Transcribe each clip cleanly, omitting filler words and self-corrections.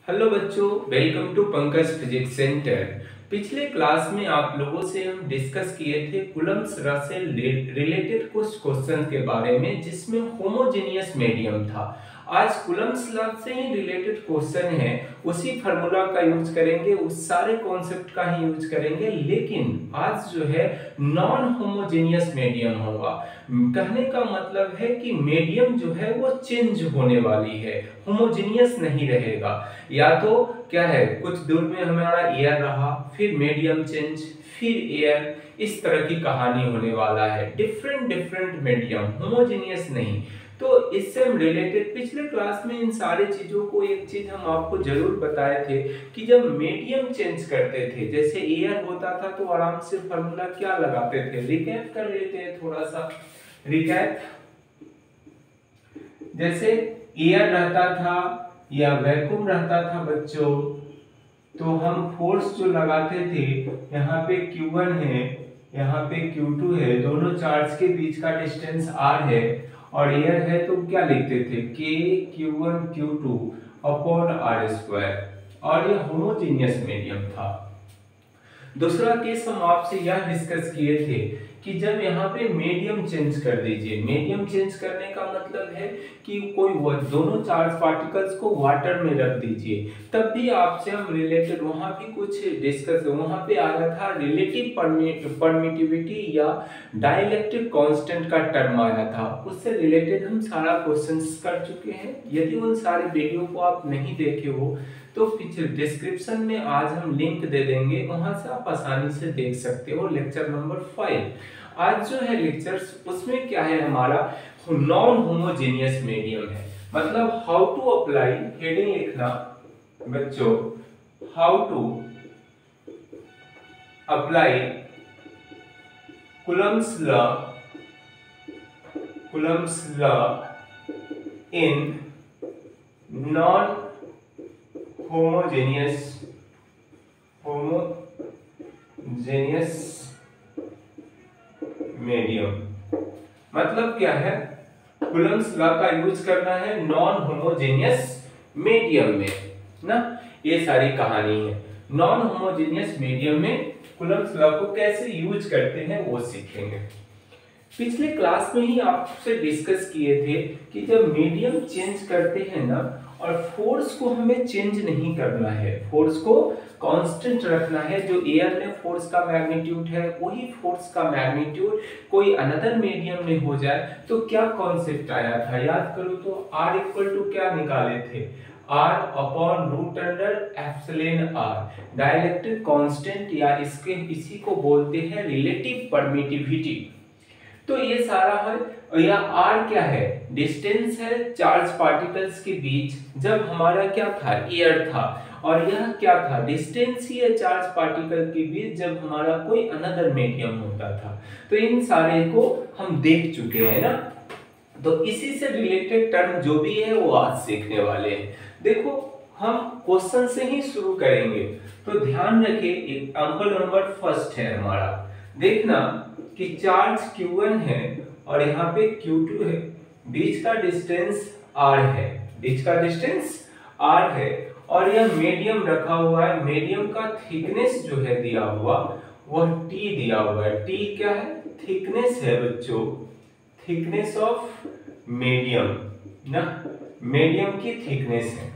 Hello बच्चों, welcome to Pankaj physics centre. पिछले class में आप लोगों से हम डिस्कस किए थे कूलम्ब्स लॉ से रिलेटेड कुछ क्वेश्चन के बारे में जिसमें होमोजेनियस मीडियम था। आज कूलम्ब्स लॉ से ही रिलेटेड क्वेश्चन है, उसी फार्मूला का यूज करेंगे, उस सारे कॉन्सेप्ट का ही यूज करेंगे, लेकिन आज जो है नॉन होमोजेनियस मीडियम होगा। कहने का मतलब है कि मीडियम जो है वो चेंज होने वाली है, होमोजेनियस नहीं रहेगा। या तो क्या है, कुछ दूर में हमारा एयर रहा, फिर मीडियम चेंज, फिर एयर, इस तरह की कहानी होने वाला है। डिफरेंट डिफरेंट मीडियम, होमोजेनियस नहीं। तो इससे हम रिलेटेड पिछले क्लास में इन सारी चीजों को एक चीज हम आपको जरूर बताए थे कि जब मीडियम चेंज करते थे, जैसे एयर होता था तो आराम से फार्मूला क्या लगाते थे, रिकैप कर लेते हैं थोड़ा सा। रिकैप, जैसे एयर रहता था या वैक्यूम रहता था बच्चों, तो हम फोर्स जो लगाते थे, यहाँ पे Q1 है, यहाँ पे Q2 है, दोनों चार्ज के बीच का डिस्टेंस R है, और एयर है तो क्या लिखते थे, K Q1 Q2 upon R square, और ये होमोजेनियस मीडियम था। दूसरा केस हम आपसे यह डिस्कस किए थे कि जब यहाँ पे मीडियम चेंज कर दीजिए। मीडियम चेंज करने का मतलब है कि कोई दोनों चार्ज पार्टिकल्स को वाटर में रख दीजिए, तब भी आपसे हम रिलेटेड वहां भी कुछ डिस्कस, वहां पे आ रहा था रिलेटिव परमिटिविटी या डाइलेक्ट्रिक कांस्टेंट का टर्म आया था, उससे रिलेटेड हम सारा क्वेश्चंस कर चुके हैं। यदि उन सारे वीडियो को आप नहीं देखे हो तो पीछे डिस्क्रिप्शन में आज हम लिंक दे देंगे, वहां से आप आसानी से देख सकते हो। लेक्चर नंबर 5 आज जो है लेक्चर्स, उसमें क्या है हमारा नॉन होमोजेनियस मीडियम है। मतलब हाउ टू अप्लाई, हेडिंग लिखना बच्चों, how to apply Coulomb's law in non homogeneous medium. मतलब क्या है, कूलम्ब्स लॉ का यूज करना है नॉन होमोजेनियस मीडियम में ना, ये सारी कहानी है। नॉन होमोजेनियस मीडियम में कूलम्ब्स लॉ को कैसे यूज करते हैं वो सीखेंगे। पिछले क्लास में ही आपसे डिस्कस किए थे कि जब मीडियम चेंज करते हैं ना, और फोर्स को हमें चेंज नहीं करना है, फोर्स को कांस्टेंट रखना है। जो एयर में फोर्स का मैग्नीट्यूड है, वही फोर्स का मैग्नीट्यूड कोई अनदर मीडियम में हो जाए तो क्या कॉन्सेप्ट आया था, याद करो तो R इक्वल टू क्या निकाले थे, R upon root under epsilon R, dielectric constant, या इसी को बोलते हैं रिलेटिव परमिटिविटी। तो ये सारा है, या R क्या है, डिस्टेंस है चार्ज पार्टिकल्स के बीच, जब हमारा क्या था, एयर था, और यह क्या था, डिस्टेंस ही है चार्ज पार्टिकल के बीच जब हमारा कोई अनदर मीडियम होता था। तो इन सारे को हम देख चुके हैं ना, तो इसी से रिलेटेड टर्म जो भी है वो आज सीखने वाले हैं। देखो हम क्वेश्चन से ही शुरू करेंगे, तो ध्यान रखिए। एग्जांपल नंबर फर्स्ट है हमारा, देखना कि चार्ज Q1 है और यहाँ पे Q2 है, बीच का डिस्टेंस R है, बीच का डिस्टेंस R है, और यह मीडियम रखा हुआ है। मीडियम का थिकनेस जो है दिया हुआ वह T दिया हुआ है। T क्या है, थिकनेस है बच्चों, थिकनेस ऑफ मीडियम ना, मीडियम की थिकनेस है,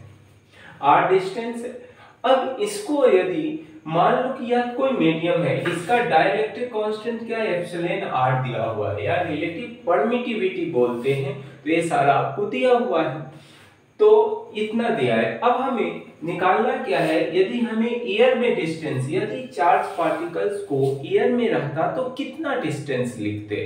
R डिस्टेंस है। अब इसको यदि मान लो कि यह कोई मीडियम है, इसका डाइलेक्ट्रिक कांस्टेंट क्या है, एप्सिलॉन R दिया हुआ है, या रिलेटिव परमिटिविटी बोलते हैं, तो ये सारा आपको दिया हुआ है, तो इतना दिया है। अब हमें निकालना क्या है, यदि हमें एयर में डिस्टेंस, यदि चार्ज पार्टिकल्स को एयर में रहता तो कितना डिस्टेंस लिखते,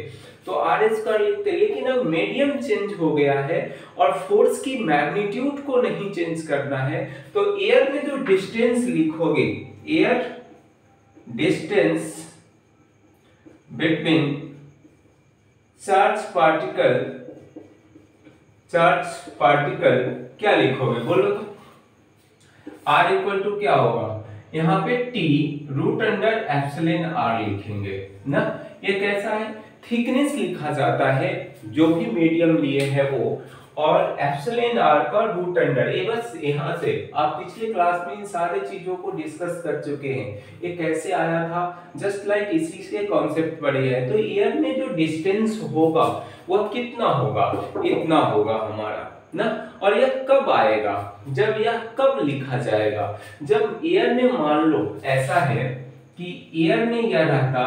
तो R स्क्वायर लिखते, लेकिन अब मीडियम चेंज हो गया है और फोर्स की मैग्नीट्यूड को नहीं चेंज करना है, तो एयर में जो डिस्टेंस लिखोगे, air distance between charge particle क्या लिखोगे, बोलो तो। R इक्वल टू क्या होगा, यहाँ पे T root under epsilon R लिखेंगे ना। ये कैसा है, थिकनेस लिखा जाता है जो भी मीडियम लिए है वो, और एप्सिलॉन आर का रूट अंडर। ये बस यहाँ से आप पिछले क्लास में इन सारे चीजों को डिस्कस कर चुके हैं। ये कैसे आया था, जस्ट लाइक इसी से कॉन्सेप्ट पढ़े हैं। तो एयर में जो डिस्टेंस होगा वह कितना होगा, इतना होगा हमारा ना। और यह कब आएगा, जब यह कब लिखा जाएगा, जब एयर में मान लो ऐसा है कि एयर में यह रहता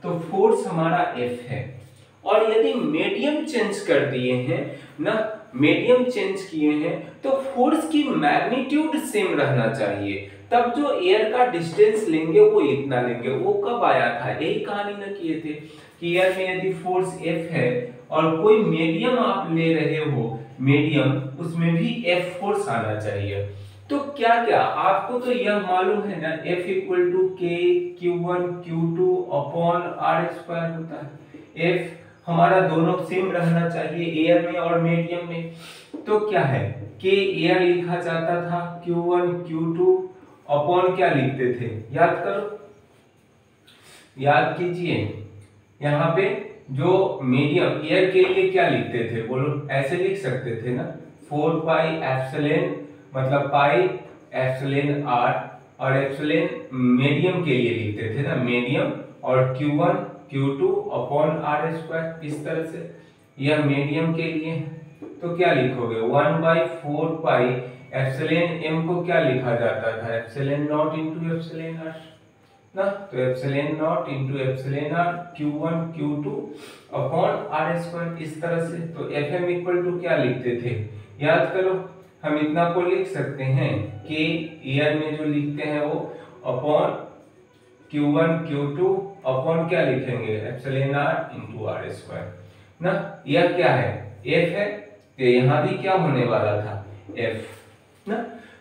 तो फोर्स हमारा F है, और यदि मीडियम चेंज कर दिए हैं ना, मीडियम चेंज किए हैं तो फोर्स की मैग्नीट्यूड सेम रहना चाहिए। तब जो एयर का डिस्टेंस लेंगे वो इतना लेंगे। वो कब आया था, यही कहानी ना किए थे कि एयर में यदि फोर्स F है और कोई मीडियम आप ले रहे हो, मीडियम, उसमें भी F फोर्स आना चाहिए। तो क्या क्या आपको तो यह मालूम है ना, F equal to K Q1 Q2 upon R² होता है। F हमारा दोनों सेम रहना चाहिए एयर में और मीडियम में। तो क्या है, K एयर लिखा जाता था, Q1 Q2 अपॉन क्या लिखते थे, याद करो, याद कीजिए। यहाँ पे जो मीडियम एयर के लिए क्या लिखते थे, बोलो, ऐसे लिख सकते थे ना, 4 पाई एप्सिलॉन, मतलब पाई एप्सिलॉन आर, और एप्सिलॉन मीडियम के लिए लिखते थे ना, मीडियम, और Q1 Q2 अपॉन R²। इस तरह से यह मीडियम के लिए तो क्या लिखोगे, 1/4 पाई एप्सिलॉन m को क्या लिखा जाता था, epsilon not into epsilon r ना। तो epsilon not into epsilon r Q1 Q2 upon R², इस तरह से। तो Fm इक्वल टू क्या लिखते थे, याद करो, हम इतना को लिख सकते हैं कि एयर में जो लिखते हैं वो अपॉन Q1 Q2 अपॉन क्या लिखेंगे, एप्सिलॉन r इंटू R² ना। यह क्या है, F है, तो यहाँ भी क्या होने वाला था, F ना।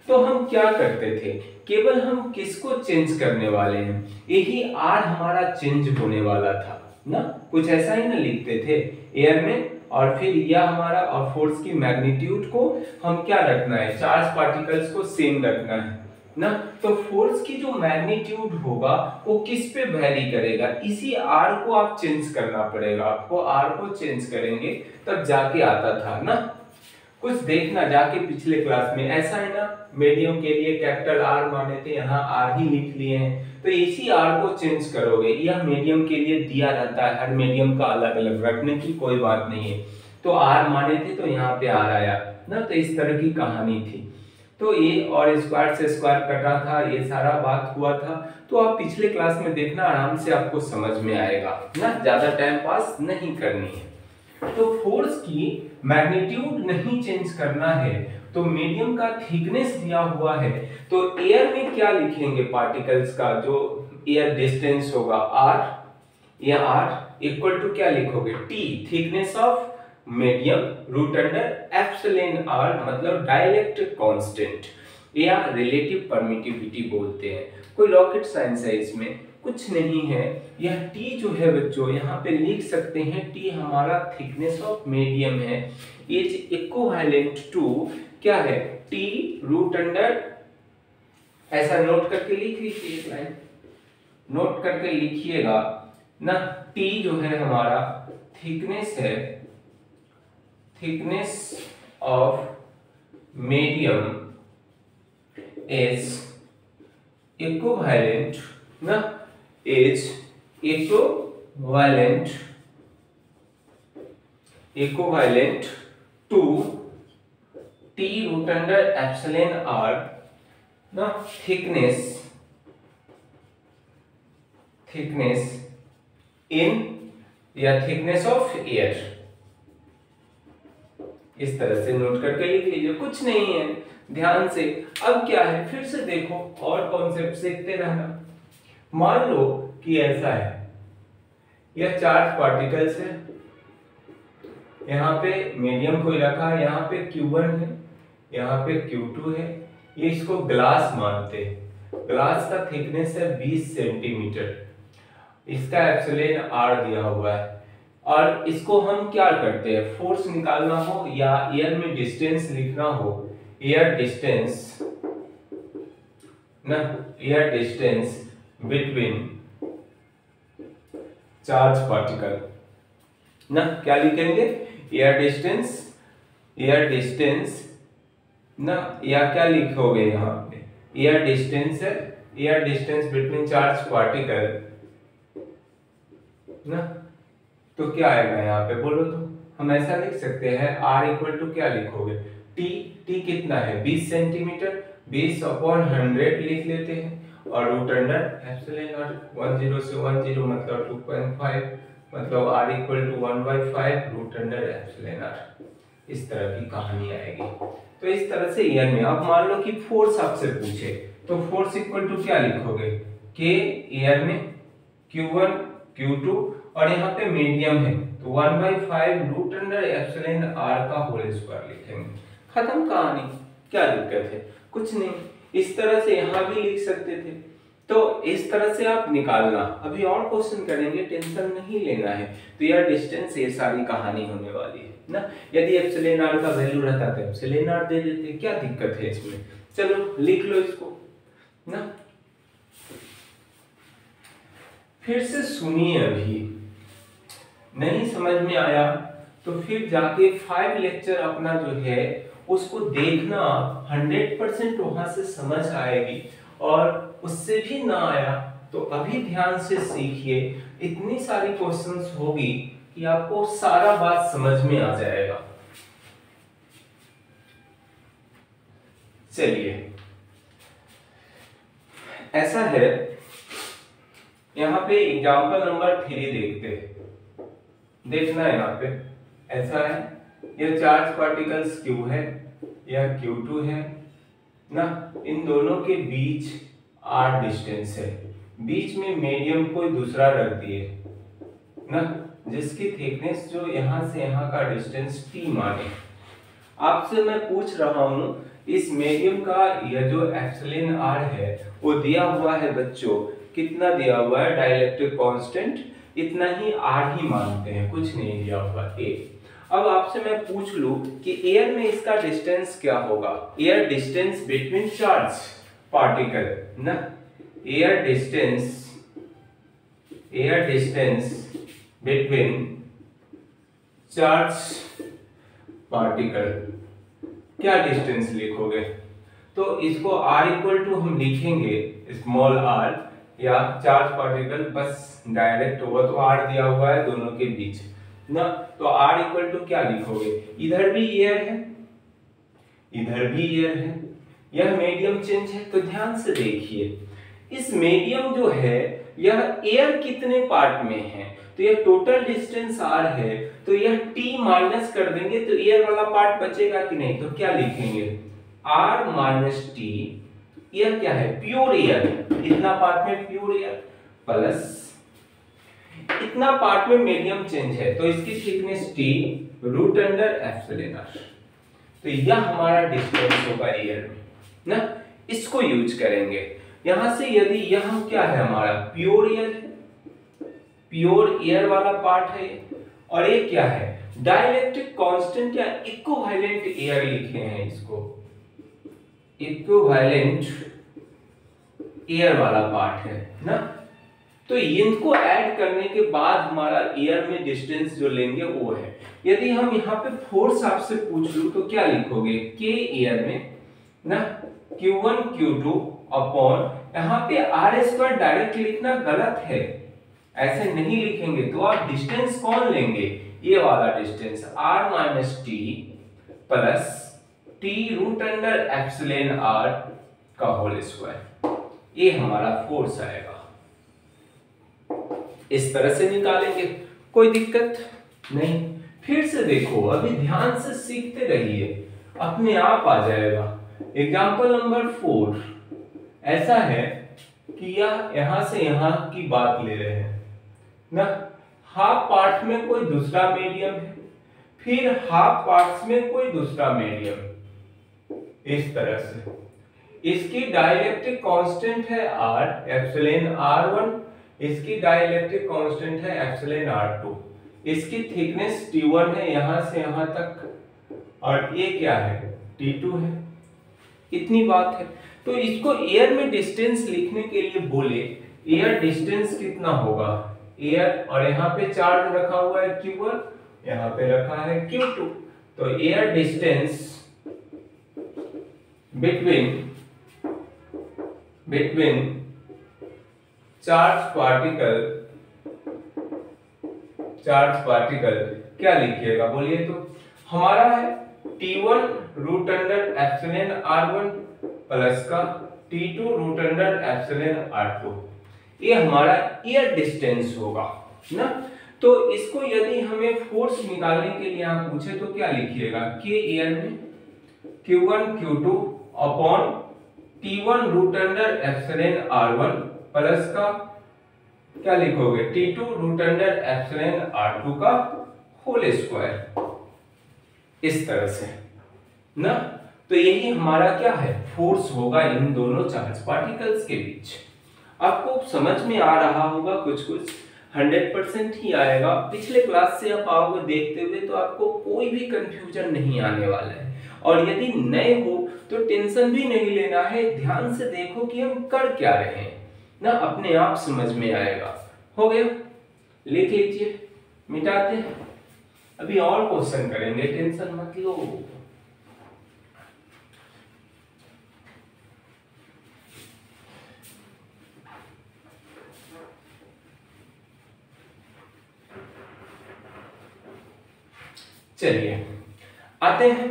तो हम क्या करते थे, केवल हम किसको चेंज करने वाले हैं, यही R हमारा चेंज होने वाला था ना। कुछ ऐसा ही ना लिखते थे एयर में, और फिर यह हमारा, और फोर्स की मैग्नीट्यूड को हम क्या रखना है, चार्ज पार्टिकल्स को सेम रखना है ना। तो फोर्स की जो मैग्नीट्यूड होगा वो किस पे वेरी करेगा, इसी R को आप चेंज करना पड़ेगा आपको। R को चेंज करेंगे तब जाके आता था ना। कुछ देखना जाके पिछले क्लास में, ऐसा है ना, मीडियम के लिए कैपिटल R माने थे, यहाँ R ही लिख लिए हैं, तो इसी R को चेंज करोगे। यह मीडियम के लिए दिया रहता है, हर मीडियम का अलग अलग, रखने की कोई बात नहीं है। तो R माने थे तो यहाँ पे R आया ना। तो इस तरह की कहानी थी। तो ये और स्क्वायर से स्क्वायर कटा था, ये सारा बात हुआ था। तो आप पिछले क्लास में देखना, आराम से आपको समझ में आएगा ना, ज्यादा टाइम पास नहीं करनी है। तो फोर्स की मैग्नीट्यूड नहीं चेंज करना है, तो मीडियम का थिकनेस दिया हुआ है, तो एयर में क्या लिखेंगे, पार्टिकल्स का जो एयर डिस्टेंस होगा R, या R इक्वल टू क्या लिखोगे, T, thickness of medium root under epsilon r, मतलब डाइलेक्ट्रिक कांस्टेंट या रिलेटिव परमिटिविटी बोलते हैं। कोई रॉकेट साइंस है इसमें, कुछ नहीं है। यह T जो है बच्चों, यहाँ पे लिख सकते हैं, T हमारा थिकनेस ऑफ मीडियम है, इज इक्विवेलेंट टू क्या है, T रूट अंडर, ऐसा नोट करके लिख लीजिए, एक लाइन नोट करके लिखिएगा ना। T जो है हमारा थिकनेस है, thickness of medium is equivalent ना, is equivalent to T root under epsilon r ना, thickness in या thickness of air, इस तरह से नोट करके लिख लीजिए, कुछ नहीं है, ध्यान से। अब क्या है, फिर से देखो और कॉन्सेप्ट सीखते रहना। मान लो कि ऐसा है, यह चार्ज पार्टिकल्स है, यहाँ पे मीडियम कोई रखा है, यहाँ पे Q1 है, यहाँ पे Q2 है, ये इसको ग्लास मानते हैं। ग्लास का थिकनेस है 20 सेंटीमीटर, इसका एप्सिलॉन r दिया हुआ है, और इसको हम क्या करते हैं, फोर्स निकालना हो या एयर में डिस्टेंस लिखना हो, एयर डिस्टेंस ना, air distance between charge particle ना, क्या लिखेंगे, एयर डिस्टेंस एयर डिस्टेंस ना, या क्या लिखोगे यहाँ पे, एयर डिस्टेंस है, air distance between charge particle ना, तो क्या आएगा यहाँ पे बोलो तो। हम ऐसा लिख सकते हैं r इक्वल टू क्या लिखोगे, t कितना है 20 सेंटीमीटर, 20/100 लिख लेते हैं, और रूट अंडर एप्सिलॉन नॉट 10 से 10 मतलब 2.5, मतलब r equal to 1/5 root under epsilon nought. इस तरह की कहानी आएगी। तो इस तरह से एयर में अब मान लो कि फोर्स आपसे पूछे, तो फोर्स इक्वल टू क्या लिखोगे, k एयर में q1 q2, और यहाँ पे मीडियम है तो 1/5 रूट अंडर एप्सिलॉन r का होल स्क्वायर लिखेंगे। खत्म कहानी, क्या दिक्कत है, कुछ नहीं। इस तरह से यहाँ भी लिख सकते थे। तो इस तरह से आप निकालना, अभी और क्वेश्चन करेंगे, टेंशन नहीं लेना है। तो यार डिस्टेंस ये सारी कहानी होने वाली है ना। यदि एप्सिलॉन r का वैल्यू रहता तो एप्सिलॉन r दे देते, क्या दिक्कत है इसमें। चलो लिख लो इसको ना, फिर से सुनिए, अभी नहीं समझ में आया तो फिर जाके 5 लेक्चर अपना जो है उसको देखना, 100% वहां से समझ आएगी। और उससे भी ना आया तो अभी ध्यान से सीखिए, इतनी सारी क्वेश्चंस होगी कि आपको सारा बात समझ में आ जाएगा। चलिए ऐसा है, यहाँ पे एग्जांपल नंबर 3 देखते हैं। देखना है यहाँ पे ऐसा है, यह चार्ज पार्टिकल्स Q है, यह Q2 है ना, इन दोनों के बीच r डिस्टेंस है, बीच में मीडियम कोई दूसरा रख दिए ना, जिसकी थिकनेस जो यहाँ से यहाँ का डिस्टेंस t माने। आपसे मैं पूछ रहा हूँ इस मीडियम का यह जो एप्सिलॉन r है वो दिया हुआ है बच्चों, कितना दिया हुआ है, डाइलेक्ट्रिक कांस्टेंट इतना ही r ही मानते हैं, कुछ नहीं दिया हुआ a। अब आपसे मैं पूछ लूं कि एयर में इसका डिस्टेंस क्या होगा, air distance between charge particle ना, air distance between charge particle, क्या डिस्टेंस लिखोगे। तो इसको r इक्वल टू हम लिखेंगे स्मॉल r, या चार्ज पार्टिकल बस डायरेक्ट होगा तो r दिया हुआ है दोनों के बीच ना, तो r इक्वल टू क्या लिखोगे, इधर भी एयर है इधर भी एयर है, यह मीडियम चेंज है। तो ध्यान से देखिए, इस मीडियम जो है यह एयर कितने पार्ट में है, तो यह टोटल डिस्टेंस r है, तो यह t माइनस कर देंगे तो एयर वाला पार्ट बचेगा कि नहीं, तो क्या लिखेंगे r माइनस t, एयर क्या है प्योर एयर, इतना पार्ट में प्योर एयर, प्लस इतना पार्ट में मीडियम चेंज है तो इसकी thickness t root under epsilon r। तो यह हमारा डिस्टेंस होगा एयर में ना, इसको यूज करेंगे। यहां से यदि यह क्या है हमारा प्योर एयर है, प्योर एयर वाला पार्ट है, और ये क्या है डाइलेक्ट्रिक कांस्टेंट या इक्विवेलेंट एयर लिखे हैं इसको, इक्विवेलेंट एयर वाला पार्ट है ना। तो इनको ऐड करने के बाद हमारा एयर में डिस्टेंस जो लेंगे वो है। यदि हम यहाँ पे फोर्स आपसे पूछ लूं तो क्या लिखोगे, k एयर में ना q1 q2 अपॉन, यहाँ पे r² डायरेक्ट लिखना गलत है, ऐसे नहीं लिखेंगे तो आप डिस्टेंस कौन लेंगे, ये वाला distance r minus T plus t root under epsilon r का होल स्क्वायर, ये हमारा फोर्स आएगा। इस तरह से निकालेंगे, कोई दिक्कत नहीं। फिर से देखो, अभी ध्यान से सीखते रहिए, अपने आप आ जाएगा। एग्जांपल नंबर 4 ऐसा है कि यह यहां से यहां की बात ले रहे हैं ना, हाफ पार्ट में कोई दूसरा मीडियम है, फिर हाफ पार्ट्स में कोई दूसरा मीडियम, इस तरह से। इसकी डाइलेक्ट्रिक कांस्टेंट है r एप्सिलॉन r1, इसकी डाइलेक्ट्रिक कांस्टेंट है एप्सिलॉन r2, इसकी थिकनेस t1 है यहां से यहां तक, और ये क्या है t2 है, इतनी बात है। तो इसको एयर में डिस्टेंस लिखने के लिए बोले, एयर डिस्टेंस कितना होगा, एयर, और यहाँ पे चार्ज रखा हुआ है q1, यहाँ पे रखा है q2, तो air distance between charge particle क्या लिखिएगा बोलिए तो। हमारा है T1 root under epsilon R1 plus का T2 root under epsilon R2, ये हमारा एयर डिस्टेंस होगा ना। तो इसको यदि हमें फोर्स निकालने के लिए आप पूछे तो क्या लिखिएगा, के एयर में Q1 Q2 upon T1 root under epsilon R1 plus का क्या लिखोगे T2 root under epsilon R2 का होल स्क्वायर, इस तरह से ना। तो यही हमारा क्या है, फोर्स होगा इन दोनों चार्ज पार्टिकल्स के बीच। आपको समझ में आ रहा होगा, कुछ 100% ही आएगा। पिछले क्लास से आप आओगे देखते हुए तो आपको कोई भी कंफ्यूजन नहीं आने वाला है। और यदि नए हो तो टेंशन भी नहीं लेना है, ध्यान से देखो कि हम कर क्या रहे हैं ना, अपने आप समझ में आएगा। हो गया, लिख लीजिए, मिटाते हैं। अभी और क्वेश्चन करेंगे, टेंशन मत लो। चलिए आते हैं,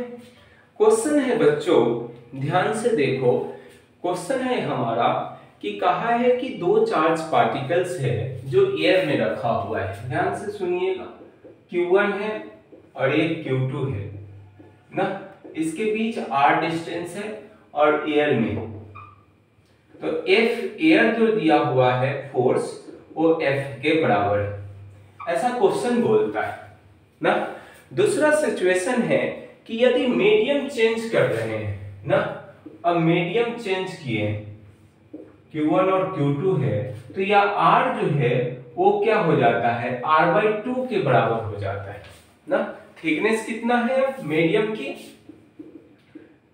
क्वेश्चन है बच्चों, ध्यान से देखो। क्वेश्चन है हमारा कि कहा है कि दो चार्ज पार्टिकल्स है जो एयर में रखा हुआ है। ध्यान से सुनिएगा, Q1 है और एक Q2 है ना, इसके बीच R डिस्टेंस है और एयर में, तो F एयर जो दिया हुआ है फोर्स वो F के बराबर है, ऐसा क्वेश्चन बोलता है ना। दूसरा सिचुएशन है कि यदि मीडियम चेंज कर रहे हैं ना, अब मीडियम चेंज किए, Q1 और Q2 है, तो यह R जो है वो क्या हो जाता है, R/2 के बराबर हो जाता है ना। थिकनेस कितना है मीडियम की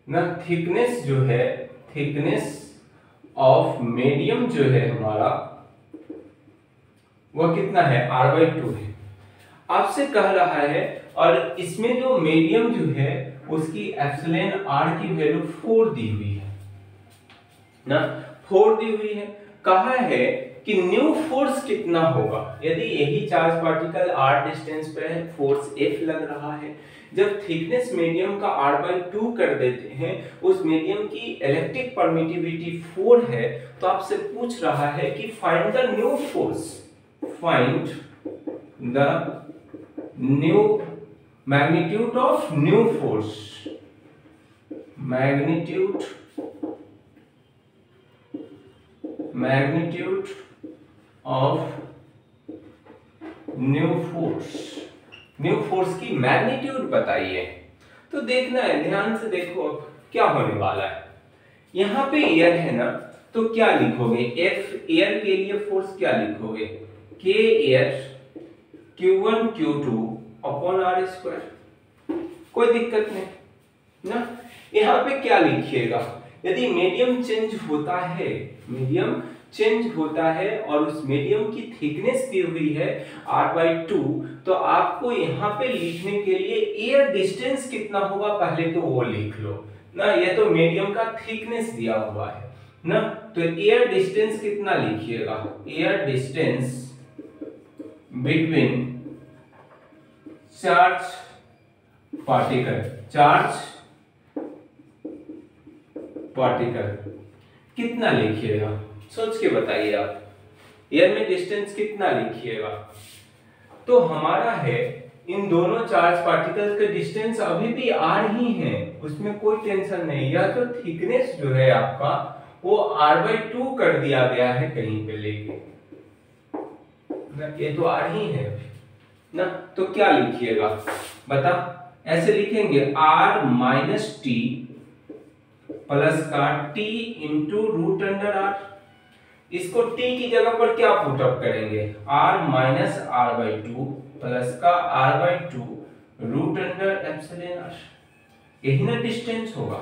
ना, थिकनेस जो है, थिकनेस ऑफ मीडियम जो है हमारा वो कितना है, R/2 है। आपसे कह रहा है, और इसमें जो मीडियम जो है उसकी एप्सिलॉन R की वैल्यू 4 दी हुई है ना, 4 दी हुई है। कहा है कि न्यू फोर्स कितना होगा, यदि यही चार्ज पार्टिकल R डिस्टेंस पे है, फोर्स F लग रहा है। जब थिकनेस मीडियम का R/2 कर देते हैं, उस मीडियम की इलेक्ट्रिक परमिटिविटी 4 है, तो आपसे पूछ रहा है कि find the new force, find the new magnitude of new force, magnitude of new force की मैग्नीट्यूड बताइए। तो देखना है, ध्यान से देखो अब क्या होने वाला है। यहां पे एयर है ना, तो क्या लिखोगे, F एयर के लिए फोर्स क्या लिखोगे, K air Q1 Q2 upon R², कोई दिक्कत नहीं ना। यहाँ पे क्या लिखिएगा, यदि मीडियम चेंज होता है, मीडियम चेंज होता है और उस मीडियम की थिकनेस दी हुई है R/2, तो आपको यहाँ पे लिखने के लिए एयर डिस्टेंस कितना होगा पहले तो वो लिख लो ना। ये तो मीडियम का थिकनेस दिया हुआ है ना, तो एयर डिस्टेंस कितना लिखिएगा, air distance between charge particle कितना लिखिएगा, सोच के बताइए आप। एयर में डिस्टेंस कितना लिखिएगा, तो हमारा है इन दोनों चार्ज पार्टिकल्स का डिस्टेंस अभी भी R ही है, उसमें कोई टेंशन नहीं। या तो थिकनेस जो है आपका वो R/2 कर दिया गया है कहीं पे लेके ना, ये तो R ही है ना। तो क्या लिखिएगा बता, ऐसे लिखेंगे R - T प्लस का T into root under R। इसको T की जगह पर क्या पुट अप करेंगे, R माइनस R/2 प्लस का R/2 root under epsilon R, यही ना डिस्टेंस होगा।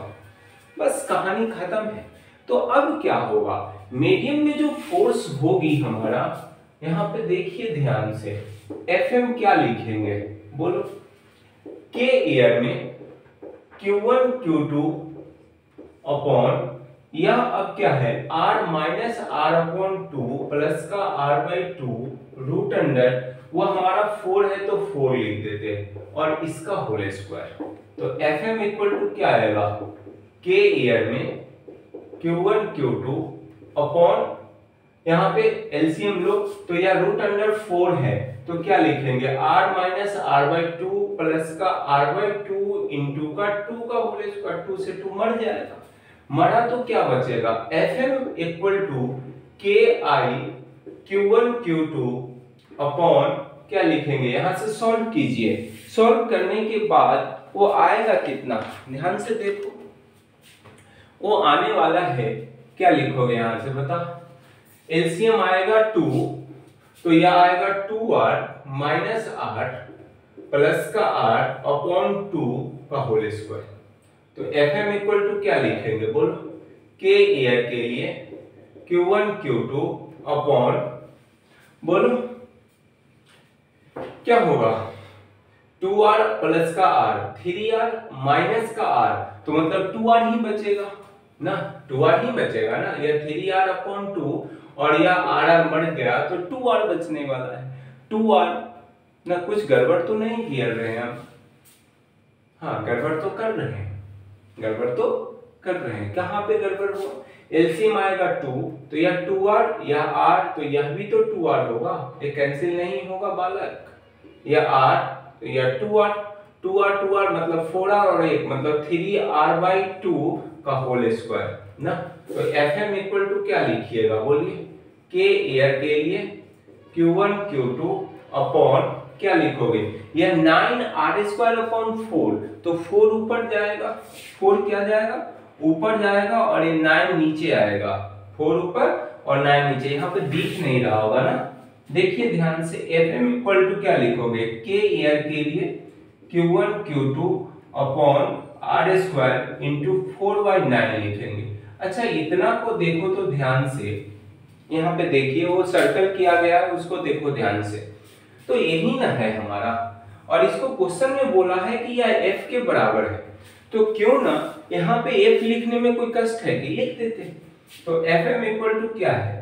बस कहानी खत्म है। तो अब क्या होगा, मीडियम में जो फोर्स होगी हमारा, यहाँ पे देखिए ध्यान से, Fm क्या लिखेंगे बोलो, के एयर में Q1 Q2 अपॉन यह अब क्या है r minus r upon 2 plus का r/2 रूट अंडर वो हमारा 4 है तो 4 लिख देते हैं और इसका होल स्क्वायर। तो Fm इक्वल टू क्या आएगा के एयर में Q1 Q2 अपॉन यहाँ पे एलसीएम लो तो यह रूट अंडर 4 है तो क्या लिखेंगे r माइनस r/2 प्लस का r/2 इंटू का 2 का होल स्क्वायर। 2 से 2 मर जाएगा, मरा तो क्या बचेगा Fm इक्वल टू के आई Q1 Q2 अपॉन क्या लिखेंगे यहां से सॉल्व कीजिए। सॉल्व करने के बाद वो आएगा कितना, ध्यान से देखो वो आने वाला है, क्या लिखोगे यहां से बता, एलसीएम आएगा 2 तो यह आएगा 2r माइनस r प्लस का r अपॉन 2 का होल स्क्वायर। तो Fm इक्वल टू क्या लिखेंगे बोलो, के एयर के लिए Q1 Q2 अपॉन बोलो क्या होगा 2r प्लस का r 3r माइनस का r तो मतलब 2r ही बचेगा ना, 2r ही बचेगा ना, यह 3r अपॉन 2 और यह r बढ़ गया तो 2r बचने वाला है। 2r ना कुछ गड़बड़ तो नहीं कर रहे हैं हम, हाँ गड़बड़ तो कर रहे हैं, गड़बड़ तो कर रहे हैं, कहाँ पे गड़बड़ हुआ, एलसीएम आएगा 2 तो यह 2r यह r तो यह भी तो 2r होगा, ये कैंसिल नहीं होगा बालक, यह r तो यह 2r मतलब 4r और 1 मतलब 3r/2 का होल स्क्वायर ना। तो Fm इक्वल टू क्या लिखिएगा बोलिए, के एयर के लिए Q1 Q2 अपॉन क्या लिखोगे यह 9r² अपॉन 4 तो 4 ऊपर जाएगा, 4 क्या जाएगा ऊपर जाएगा और ये 9 नीचे आएगा, 4 ऊपर और 9 नीचे, यहाँ पे दिख नहीं रहा होगा ना, देखिए ध्यान से। Fm इक्वल टू क्या लिखोगे के एयर के लिए Q1 Q2 upon r² into 4/9 लिखेंगे। अच्छा इतना को देखो तो ध्यान से, यहाँ पे देखिए वो सर्कल किया गया है उसको देखो ध्यान से, तो यही ना है हमारा, और इसको क्वेश्चन में बोला है कि यह f के बराबर है, तो क्यों ना यहाँ पे f लिखने में कोई कष्ट है कि लिख देते। तो Fm इक्वल टू क्या है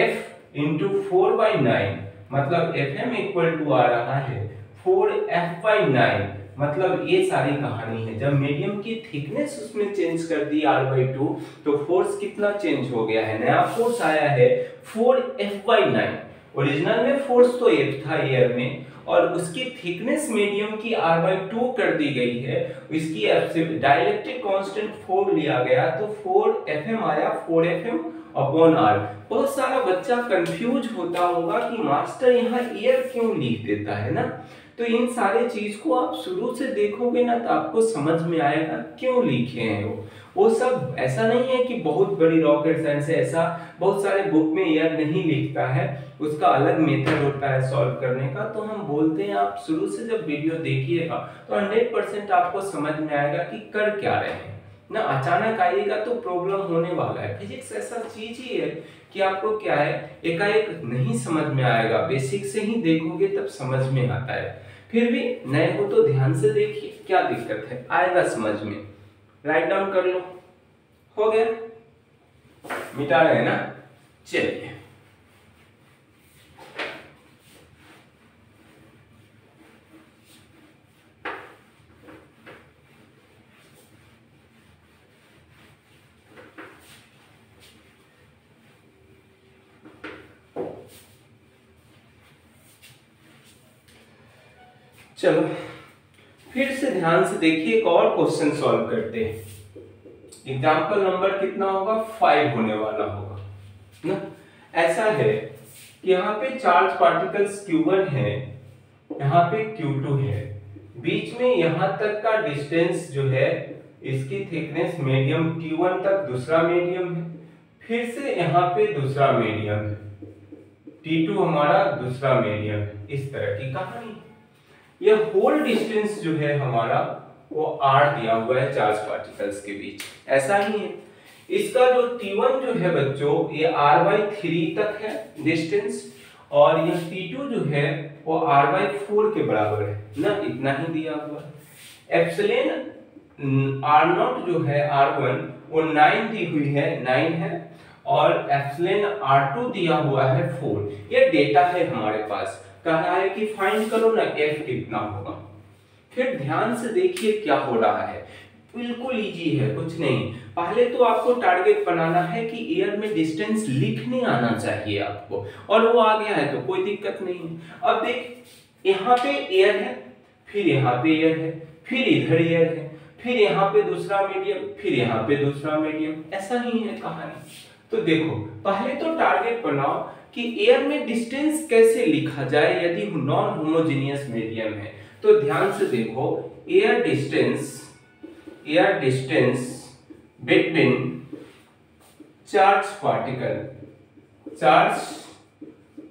f इंटू 4/9 मतलब Fm इक्वल टू आ रहा है 4f/9 मतलब ये सारी कहानी है। जब मीडियम की थिकनेस उसमें चेंज कर दी r/2 तो फोर्स कितना चेंज हो गया है, नया फोर्स आया है 4f/9। ओरिजिनल में फोर्स तो f था एयर में और उसकी थिकनेस मीडियम की r/2 कर दी गई है, इसकी f से डाइलेक्ट्रिक कांस्टेंट 4 लिया गया तो 4fm आया 4fm अपॉन r। बहुत सारा बच्चा कंफ्यूज होता होगा कि मास्टर यहाँ एयर क्यों लिख देता है ना, तो इन सारे चीज को आप शुरू से देखोगे ना तो आपको समझ में आएगा क्यों लिखे हैं वो सब ऐसा नहीं है कि बहुत बड़ी रॉकेट साइंस है, ऐसा बहुत सारे बुक में एयर नहीं लिखता है, उसका अलग मेथड होता है सॉल्व करने का। तो हम बोलते हैं आप शुरू से जब वीडियो देखिएगा तो 100% आपको समझ में आएगा कि कर क्या रहे हैं ना, अचानक आइएगा तो प्रॉब्लम होने वाला है। फिजिक्स ऐसा चीज ही है कि आपको क्या है एकाएक नहीं समझ में आएगा, बेसिक से ही देखोगे तब समझ में आता है। फिर भी नए हो तो ध्यान से देखिए, क्या दिक्कत है आएगा समझ में। राइट डाउन कर लो, हो गया, मिटा रहे हैं ना, चलिए चलो फिर से ध्यान से देखिए, एक और क्वेश्चन सॉल्व करते हैं। एग्जाम्पल नंबर कितना होगा 5 होने वाला होगा ना। ऐसा है कि यहाँ पे चार्ज पार्टिकल्स Q1 है, यहाँ पे Q2 है, बीच में यहाँ तक का डिस्टेंस जो है इसकी थिकनेस मीडियम T1 तक दूसरा मीडियम है, फिर से यहाँ पे दूसरा मीडियम है, T2 हमारा दूसरा मीडियम है, इस तरह की कहानी। यह होल डिस्टेंस जो है हमारा वो r दिया हुआ है चार्ज पार्टिकल्स के बीच, ऐसा ही है। इसका जो T1 जो है बच्चों ये r/3 तक है डिस्टेंस, और यह T2 जो है वो r/4 के बराबर है ना, इतना ही दिया हुआ है। एप्सिलॉन आर नॉट जो है R1 वो 9 दी हुई है, 9 है, और एप्सिलॉन R2 दिया हुआ है 4। ये डेटा है हमारे पास, कह रहा है कि फाइंड करो ना F कितना होगा। फिर ध्यान से देखिए क्या हो रहा है, बिल्कुल इजी है, कुछ नहीं। पहले तो आपको टारगेट बनाना है कि एयर में डिस्टेंस लिखने आना चाहिए आपको, और वो आ गया है तो कोई दिक्कत नहीं है। अब देख, यहाँ पे एयर है, फिर यहाँ पे एयर है, फिर इधर एयर है, फिर यहाँ पे दूसरा मीडियम, फिर यहाँ पे दूसरा मीडियम, ऐसा ही है कहानी। तो देखो, पहले तो टारगेट बनाओ कि एयर में डिस्टेंस कैसे लिखा जाए यदि नॉन होमोजेनियस मीडियम है। तो ध्यान से देखो, air distance between charge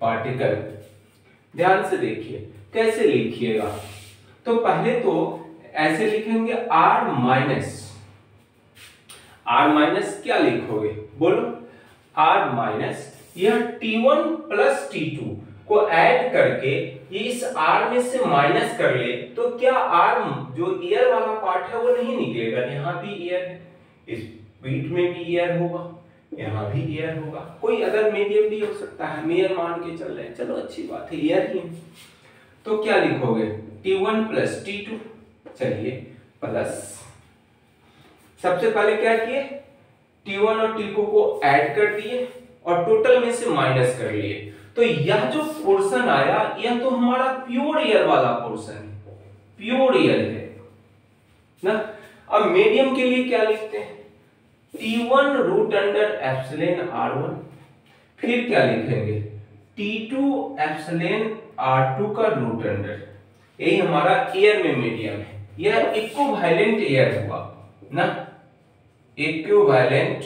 particle, ध्यान से देखिए कैसे लिखिएगा। तो पहले तो ऐसे लिखेंगे R माइनस क्या लिखोगे बोलो, R माइनस यह T1 प्लस T2 को ऐड करके ये इस R में से माइनस कर ले तो क्या R जो एयर वाला पार्ट है वो नहीं निकलेगा। यहाँ भी एयर है, इस बीच में भी एयर होगा, यहाँ भी एयर होगा, कोई अदर मीडियम भी हो सकता है, मेयर मान के चल रहे हैं, चलो अच्छी बात है, एयर ही। तो क्या लिखोगे, T1 प्लस T2, चलिए प्लस, सबसे पहले क्या किए, T1 और T2 को ऐड कर दिए और टोटल में से माइनस कर लिए। तो यह जो पोर्शन आया यह तो हमारा प्योर एयर वाला पोर्शन है, प्योर एयर है ना। अब मीडियम के लिए क्या लिखते हैं, T1 root under epsilon R1, फिर क्या लिखेंगे T2 एप्सिलॉन R2 का रूट अंडर, यही हमारा एयर में मीडियम है। यह इक्विवेलेंट एयर हुआ ना, इक्विवेलेंट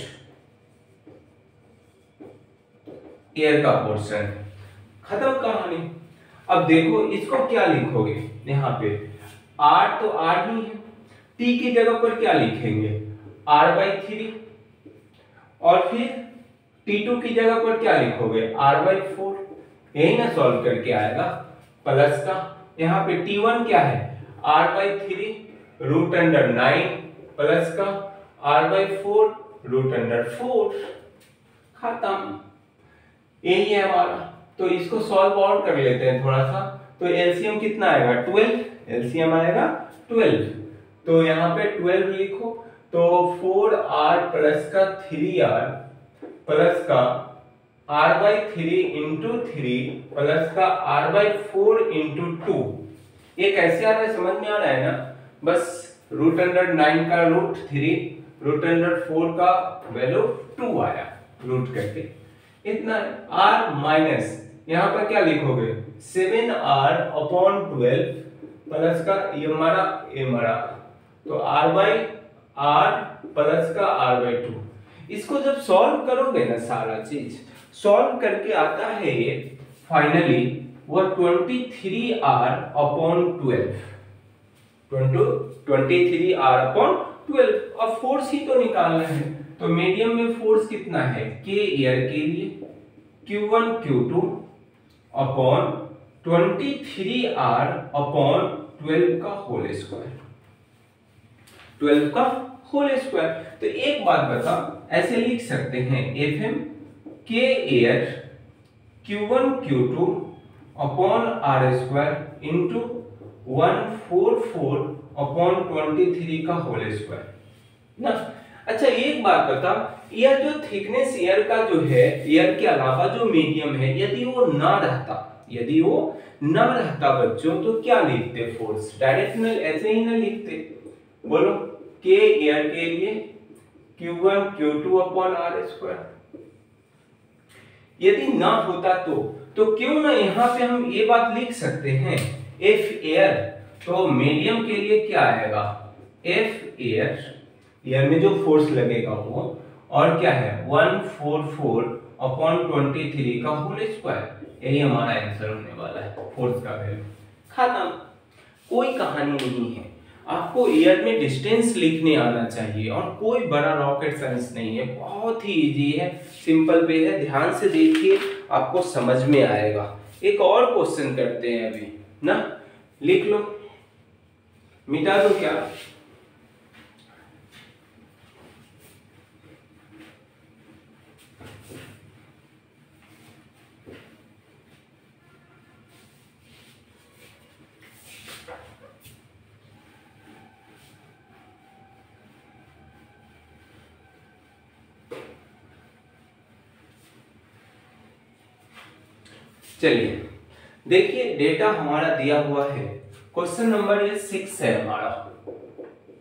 एयर का पोर्शन, खत्म कहानी। अब देखो इसको क्या लिखोगे, यहाँ पे R तो R ही है, T की जगह पर क्या लिखेंगे R/3, और फिर T2 की जगह पर क्या लिखोगे R/4, यही ना सॉल्व करके आएगा प्लस का। यहाँ पे T1 क्या है R/3 रूट अंडर 9 प्लस का R/4 रूट अंडर 4, खत्म, यही है हमारा। तो इसको सॉल्व और कर लेते हैं थोड़ा सा। तो एलसीएम कितना आएगा 12, एलसीएम आएगा 12, तो यहाँ पे 12 लिखो, तो 4R प्लस का 3R प्लस का R/3 इंटू 3 प्लस का R/4 इंटू 2, ये कैसे आ रहा है समझ में आ रहा है ना। बस रूट अंडर 9 का रूट 3, रूट अंडर 4 का वैल्यू 2 आया रूट करके, इतना है। R माइनस यहाँ पर क्या लिखोगे 7R अपॉन 12 प्लस का ये हमारा तो R/R प्लस का R/2। इसको जब सॉल्व करोगे ना, सारा चीज सॉल्व करके आता है ये फाइनली वो 23R अपॉन 12, 23R अपॉन 12। अब फोर्स ही तो निकालना है, तो मीडियम में फोर्स कितना है K एयर के लिए Q1 Q2 upon 23R upon 12 का होल स्क्वायर, 12 का होल स्क्वायर। तो एक बात बता, ऐसे लिख सकते हैं Fm K air Q1 Q2 upon R square into 144 upon 23 का होल स्क्वायर ना। अच्छा एक बात बता, यह जो थिकनेस एयर का जो है, एयर के अलावा जो मीडियम है, यदि वो ना रहता बच्चों तो क्या लिखते फोर्स, डायरेक्शनल ऐसे ही ना लिखते, बोलो K एयर के लिए Q1 Q2 upon R square. यदि ना होता तो क्यों ना यहाँ पे हम ये बात लिख सकते हैं F एयर, तो मीडियम के लिए क्या आएगा F एयर में जो फोर्स लगेगा वो, और क्या है 144 अपॉन 23 का होल स्क्वायर, यही हमारा आंसर होने वाला है फोर्स का वैल्यू। खत्म, कोई कहानी नहीं है, आपको एयर में डिस्टेंस लिखने आना चाहिए, और कोई बड़ा रॉकेट साइंस नहीं है, बहुत ही इजी है, सिंपल वे है। ध्यान से देखिए आपको समझ में आएगा। एक और क्वेश्चन करते हैं अभी ना, लिख लो मिटा दो क्या, चलिए देखिए डेटा हमारा दिया हुआ है, क्वेश्चन नंबर ये 6 है हमारा।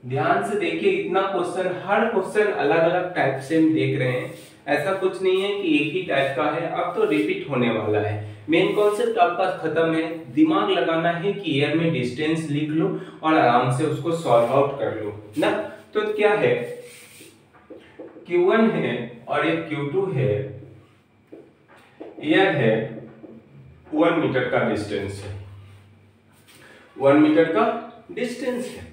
ध्यान से देखिए, इतना क्वेश्चन, हर क्वेश्चन अलग अलग टाइप से हम देख रहे हैं, ऐसा कुछ नहीं है कि एक ही टाइप का है। अब तो रिपीट होने वाला है। मेन कॉन्सेप्ट आपका खत्म है, दिमाग लगाना है कि एयर में डिस्टेंस लिख लो और आराम से उसको सॉल्व आउट कर लो ना। तो क्या है, Q1 है और एक Q2 है, एयर है, 1 मीटर का डिस्टेंस है, 1 मीटर का डिस्टेंस है।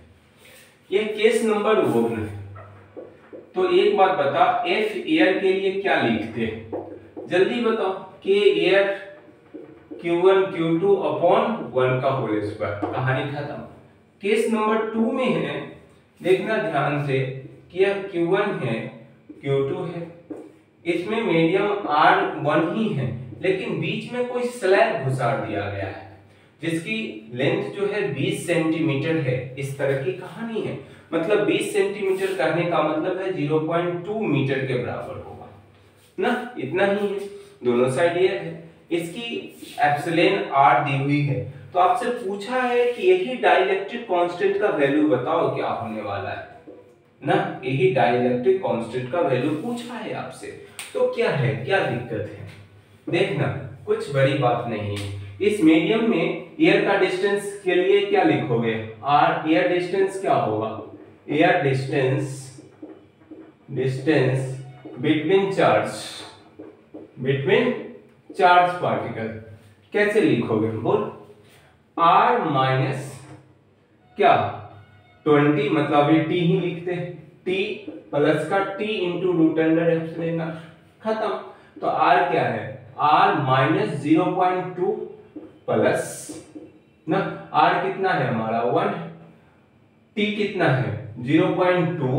ये केस नंबर 1 है। तो एक बात बता, एफ एयर के लिए क्या लिखते हैं, जल्दी बताओ। के एयर Q1 Q2 अपॉन 1 का होल स्क्वायर, कहानी खत्म। केस नंबर 2 में है, देखना ध्यान से कि यह Q1 है, Q2 है, इसमें मीडियम R1 ही है, लेकिन बीच में कोई स्लैब घुसा दिया गया है जिसकी लेंथ जो है 20 सेंटीमीटर है। इस तरह की कहानी है, मतलब 20 सेंटीमीटर करने का मतलब है 0.2 मीटर के बराबर होगा ना, इतना ही है। दोनों साइड ये है, इसकी एप्सिलॉन r दी हुई है। तो आपसे पूछा है कि यही डाइलेक्ट्रिक कांस्टेंट का वैल्यू बताओ क्या होने वाला है ना, यही डाइलेक्ट्रिक कांस्टेंट का वैल्यू पूछा है आपसे। तो क्या है, क्या दिक्कत है, देखना कुछ बड़ी बात नहीं है। इस मीडियम में एयर का डिस्टेंस के लिए क्या लिखोगे, r, एयर डिस्टेंस क्या होगा, air distance between charge particle. कैसे लिखोगे, बोल, r माइनस क्या 20, मतलब ये t ही लिखते हैं, t प्लस का t into root under epsilon r, खत्म। तो r क्या है, r माइनस 0.2 प्लस ना, r कितना है हमारा 1, t कितना है 0.2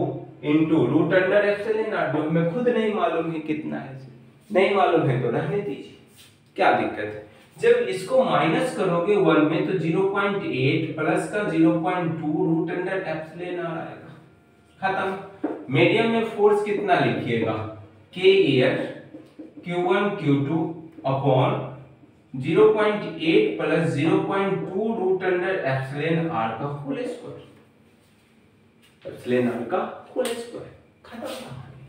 into root under epsilon r, जो हमें खुद नहीं मालूम है कितना है। नहीं मालूम है तो रहने दीजिए, क्या दिक्कत है। जब इसको माइनस करोगे 1 में तो 0.8 प्लस का 0.2 रूट अंडर एप्सिलॉन r आएगा, खत्म। मीडियम में फोर्स कितना लिखिएगा, k air Q1 Q2 upon 0.8 plus 0.2 root under epsilon r का होल स्क्वायर, एप्सिलॉन r का होल स्क्वायर, खत्म कहानी।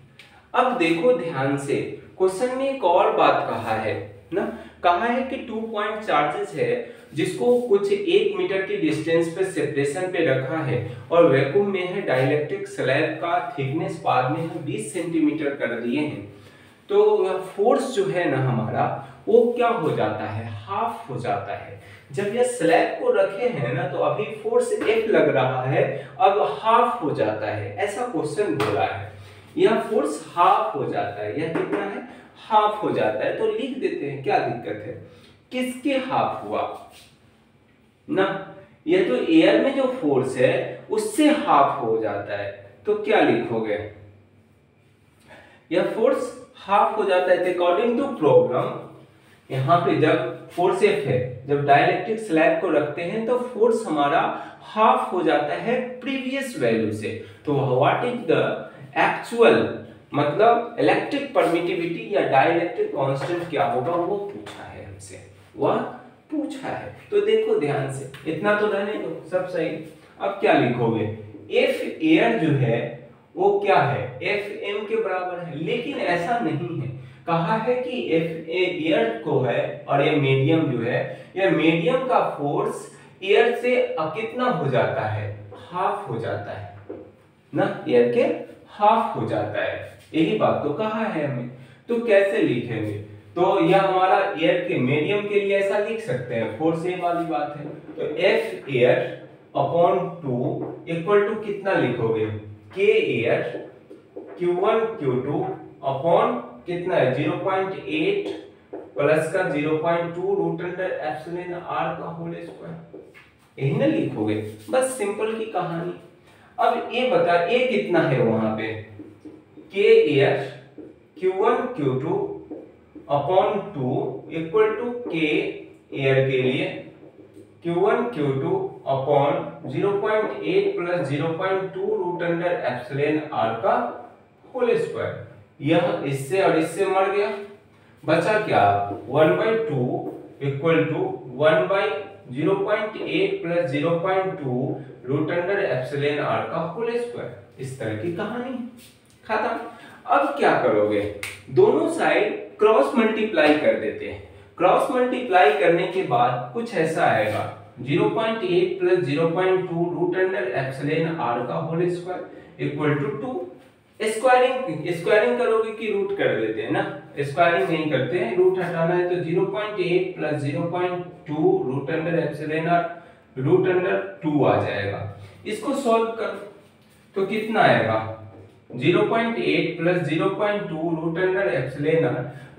अब देखो ध्यान से, क्वेश्चन में एक और बात कहा है ना, कहा है कि 2 पॉइंट चार्जेस है जिसको कुछ 1 मीटर की डिस्टेंस पे सेपरेशन पे रखा है और वैक्यूम में है, डाइलेक्ट्रिक स्लैब का थिकनेस बाद में हम 20 सेंटीमीटर कर दिए हैं। तो फोर्स जो है ना हमारा, वो क्या हो जाता है, हाफ हो जाता है। जब यह स्लैब को रखे हैं ना, तो अभी फोर्स F लग रहा है, अब हाफ हो जाता है, ऐसा क्वेश्चन बोला है। यह फोर्स हाफ हो जाता है, यह कितना है, हाफ हो जाता है। तो लिख देते हैं, क्या दिक्कत है, किसके हाफ हुआ ना, यह तो एयर में जो फोर्स है उससे हाफ हो जाता है। तो क्या लिखोगे, यह फोर्स हाफ हो जाता है। अकॉर्डिंग टू प्रॉब्लम, यहाँ पे जब फोर्स F है, जब डाइलेक्ट्रिक स्लैब को रखते हैं तो फोर्स हमारा हाफ हो जाता है प्रीवियस वैल्यू से। तो व्हाट इज द एक्चुअल, मतलब इलेक्ट्रिक परमिटिविटी या डाइलेक्ट्रिक कांस्टेंट क्या होगा, वो पूछा है हमसे, वह पूछा है। तो देखो ध्यान से, इतना तो रहने दो, सब सही। अब क्या लिखोगे, एफ एयर जो है वो क्या है, एफ एम के बराबर है, लेकिन ऐसा नहीं है। कहा है कि एफ एयर को है और ये मीडियम जो है, ये मीडियम का फोर्स एयर से कितना हो जाता है, हाफ हो जाता है ना, एयर के हाफ हो जाता है। यही बात तो कहा है हमें। तो कैसे लिखेंगे, तो यह हमारा एयर के मीडियम के लिए ऐसा लिख सकते हैं, फोर्स ये वाली बात है। तो F air upon 2 equal to कितना लिखोगे, के एयर Q1 Q2 अपॉन कितना है 0.8 प्लस का 0.2 रूट अंडर एप्सिलॉन r का होल स्क्वायर, यही ना लिखोगे, बस सिंपल की कहानी। अब ये बता ए कितना है वहां पे, K air Q1 Q2 upon 2 equal to K air के लिए Q1 Q2 upon 0.8 plus 0.2 root under epsilon r का होल स्क्वायर। यह इससे और इससे मर गया, बचा क्या 1/2 equal to 1/0.8 plus 0.2 root under epsilon r का होल स्क्वायर। इस तरह की कहानी खत्म। अब क्या करोगे, दोनों साइड क्रॉस मल्टीप्लाई कर देते हैं। क्रॉस मल्टीप्लाई करने के बाद कुछ ऐसा आएगा 0.8 plus 0.2 root under epsilon r का whole square equal to 2। Squaring करोगे कि रूट कर देते हैं ना, स्क्वायरिंग नहीं करते हैं, रूट हटाना है तो 0.8 plus 0.2 root under epsilon r root under 2 आ जाएगा। इसको सॉल्व कर तो कितना आएगा 0.8 plus 0.2 root under epsilon r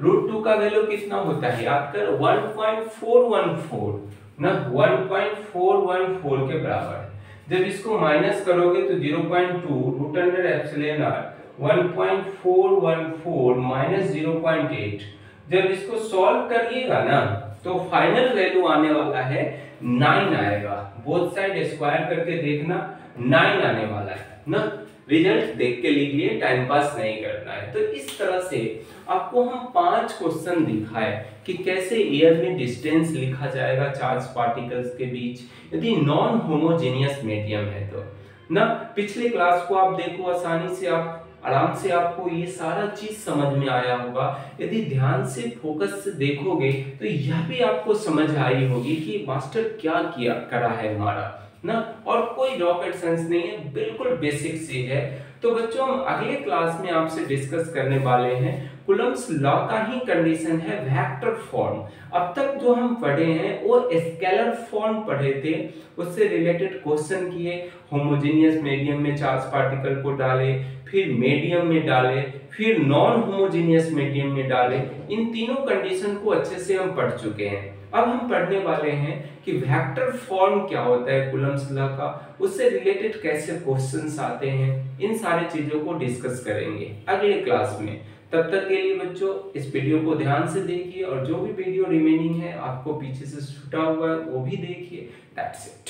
root 2 का वैल्यू कितना होता है याद कर 1.414 ना, 1.414 के बराबर है। जब इसको माइनस करोगे तो 0.2 root under epsilon r 1.414 minus 0.8, जब इसको सॉल्व करिएगा ना तो फाइनल वैल्यू आने वाला है 9 आएगा। बोथ साइड स्क्वायर करके देखना 9 आने वाला है ना। रिजल्ट देख के लिख लिए, टाइम पास नहीं करना है। तो इस तरह से आपको हम 5 क्वेश्चन दिखाए कि कैसे एयर में डिस्टेंस लिखा जाएगा चार्ज पार्टिकल्स के बीच यदि नॉन होमोजेनियस मीडियम है तो ना। पिछले क्लास को आप देखो, आसानी से आप आराम से आपको ये सारा चीज समझ में आया होगा। यदि ध्यान से फोकस से देखोगे तो यह भी आपको समझ आई होगी कि मास्टर क्या किया करा है हमारा ना, और कोई रॉकेट साइंस नहीं है, बिल्कुल बेसिक सी है। तो बच्चों हम अगले क्लास में आपसे डिस्कस करने वाले हैं कूलम्ब्स लॉ का ही कंडीशन है वेक्टर फॉर्म। अब तक जो हम पढ़े हैं वो स्केलर फॉर्म पढ़े थे, उससे रिलेटेड क्वेश्चन किए, होमोजेनियस मीडियम में चार्ज पार्टिकल को डाले, फिर मीडियम में डाले, फिर नॉन होमोजेनियस मीडियम में डाले। इन तीनों कंडीशन को अच्छे से हम पढ़ चुके हैं। अब हम पढ़ने वाले हैं कि वेक्टर फॉर्म क्या होता है कूलम्ब्स लॉ का, उससे रिलेटेड कैसे क्वेश्चंस आते हैं, इन सारी चीजों को डिस्कस करेंगे अगले क्लास में। तब तक के लिए बच्चों इस वीडियो को ध्यान से देखिए और जो भी वीडियो रिमेनिंग है आपको पीछे से छूटा हुआ है वो भी देखिए। That's it.